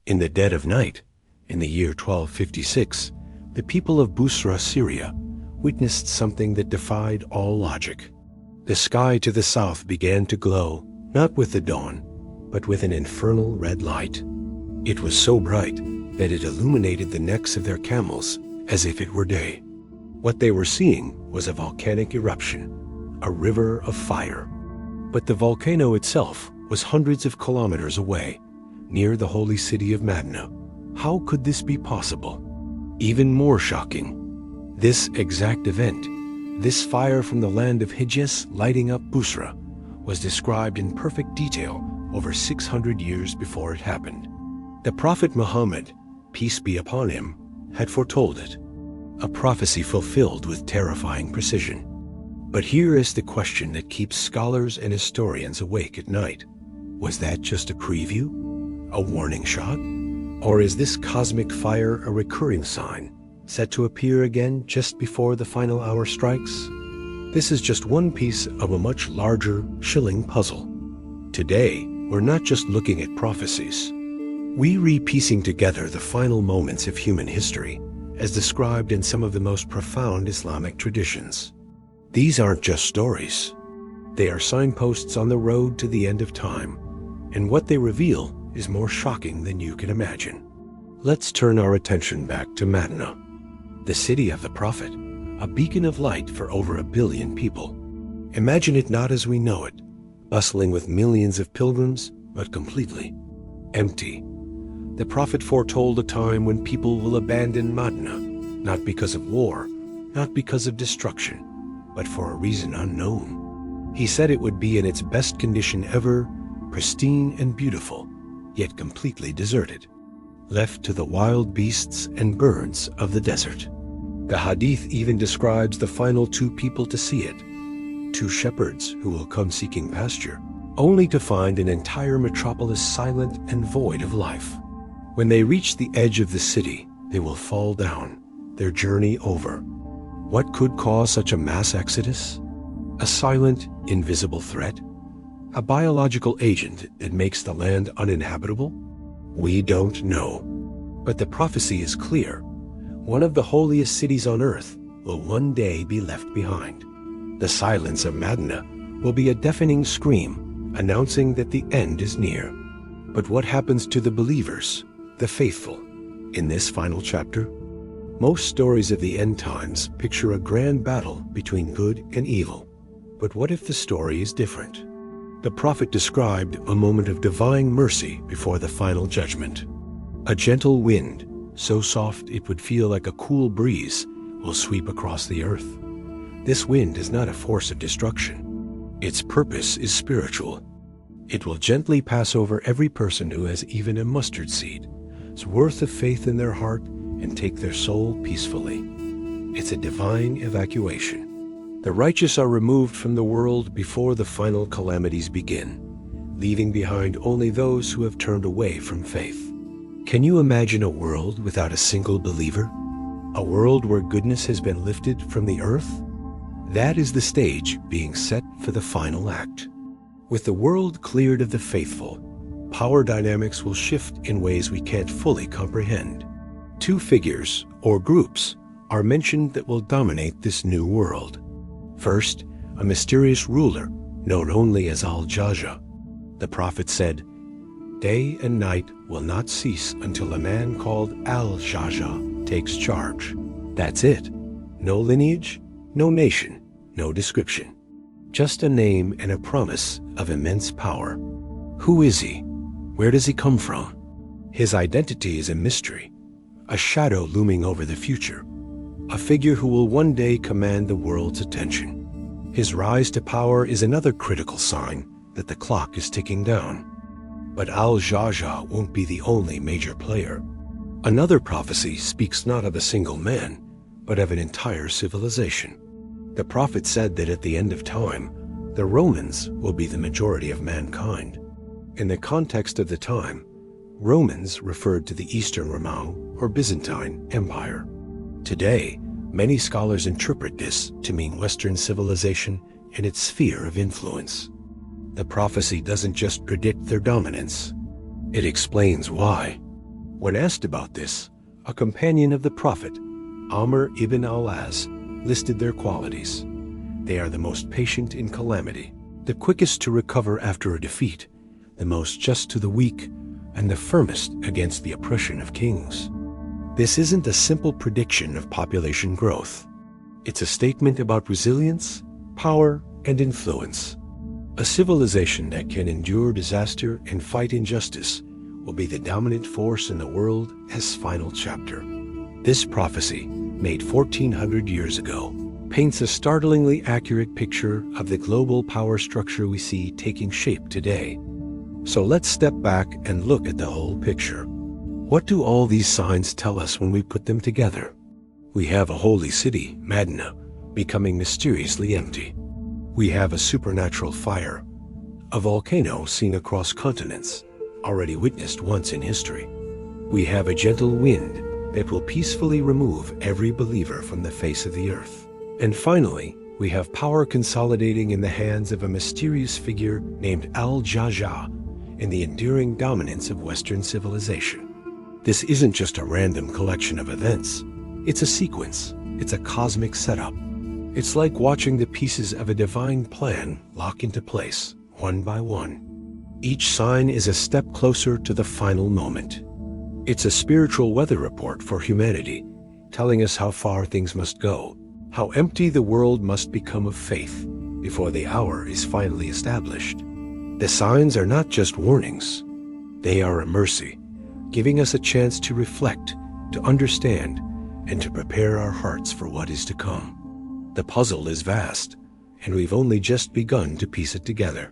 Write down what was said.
In the dead of night, in the year 1256, the people of Busra, Syria, witnessed something that defied all logic. The sky to the south began to glow, not with the dawn, but with an infernal red light. It was so bright that it illuminated the necks of their camels as if it were day. What they were seeing was a volcanic eruption, a river of fire. But the volcano itself was hundreds of kilometers away, near the holy city of Madinah. How could this be possible? Even more shocking, this exact event, this fire from the land of Hijaz lighting up Busra, was described in perfect detail over 600 years before it happened. The Prophet Muhammad, peace be upon him, had foretold it, a prophecy fulfilled with terrifying precision. But here is the question that keeps scholars and historians awake at night. Was that just a preview? A warning shot? Or is this cosmic fire a recurring sign, set to appear again just before the final hour strikes? This is just one piece of a much larger, chilling puzzle. Today, we're not just looking at prophecies. We re-piecing together the final moments of human history, as described in some of the most profound Islamic traditions. These aren't just stories. They are signposts on the road to the end of time, and what they reveal is more shocking than you can imagine. Let's turn our attention back to Madinah, the city of the Prophet, a beacon of light for over 1 billion people. Imagine it not as we know it, bustling with millions of pilgrims, but completely empty. The Prophet foretold a time when people will abandon Madinah, not because of war, not because of destruction, but for a reason unknown. He said it would be in its best condition ever, pristine and beautiful, yet completely deserted, left to the wild beasts and birds of the desert. The hadith even describes the final 2 people to see it, 2 shepherds who will come seeking pasture, only to find an entire metropolis silent and void of life. When they reach the edge of the city, they will fall down, their journey over. What could cause such a mass exodus? A silent, invisible threat? A biological agent that makes the land uninhabitable? We don't know. But the prophecy is clear. One of the holiest cities on earth will one day be left behind. The silence of Madinah will be a deafening scream announcing that the end is near. But what happens to the believers, the faithful, in this final chapter? Most stories of the end times picture a grand battle between good and evil. But what if the story is different? The prophet described a moment of divine mercy before the final judgment. A gentle wind, so soft it would feel like a cool breeze, will sweep across the earth. This wind is not a force of destruction. Its purpose is spiritual. It will gently pass over every person who has even a mustard seed's worth of faith in their heart and take their soul peacefully. It's a divine evacuation. The righteous are removed from the world before the final calamities begin, leaving behind only those who have turned away from faith. Can you imagine a world without a single believer? A world where goodness has been lifted from the earth? That is the stage being set for the final act. With the world cleared of the faithful, power dynamics will shift in ways we can't fully comprehend. 2 figures, or groups, are mentioned that will dominate this new world. First, a mysterious ruler known only as Al-Jahjah. The prophet said, "Day and night will not cease until a man called Al-Jahjah takes charge." That's it. No lineage, no nation, no description. Just a name and a promise of immense power. Who is he? Where does he come from? His identity is a mystery, a shadow looming over the future, a figure who will one day command the world's attention. His rise to power is another critical sign that the clock is ticking down. But Al-Jahjah won't be the only major player. Another prophecy speaks not of a single man, but of an entire civilization. The prophet said that at the end of time, the Romans will be the majority of mankind. In the context of the time, Romans referred to the Eastern Roman or Byzantine Empire. Today, many scholars interpret this to mean Western civilization and its sphere of influence. The prophecy doesn't just predict their dominance, it explains why. When asked about this, a companion of the Prophet, Amr ibn al-As, listed their qualities. They are the most patient in calamity, the quickest to recover after a defeat, the most just to the weak, and the firmest against the oppression of kings. This isn't a simple prediction of population growth. It's a statement about resilience, power, and influence. A civilization that can endure disaster and fight injustice will be the dominant force in the world as final chapter. This prophecy, made 1400 years ago, paints a startlingly accurate picture of the global power structure we see taking shape today. So let's step back and look at the whole picture. What do all these signs tell us when we put them together? We have a holy city, Madinah, becoming mysteriously empty. We have a supernatural fire, a volcano seen across continents, already witnessed once in history. We have a gentle wind that will peacefully remove every believer from the face of the earth. And finally, we have power consolidating in the hands of a mysterious figure named Al-Jahjah in the enduring dominance of Western civilization. This isn't just a random collection of events. It's a sequence. It's a cosmic setup. It's like watching the pieces of a divine plan lock into place, one by one. Each sign is a step closer to the final moment. It's a spiritual weather report for humanity, telling us how far things must go, how empty the world must become of faith before the hour is finally established. The signs are not just warnings. They are a mercy, giving us a chance to reflect, to understand, and to prepare our hearts for what is to come. The puzzle is vast, and we've only just begun to piece it together.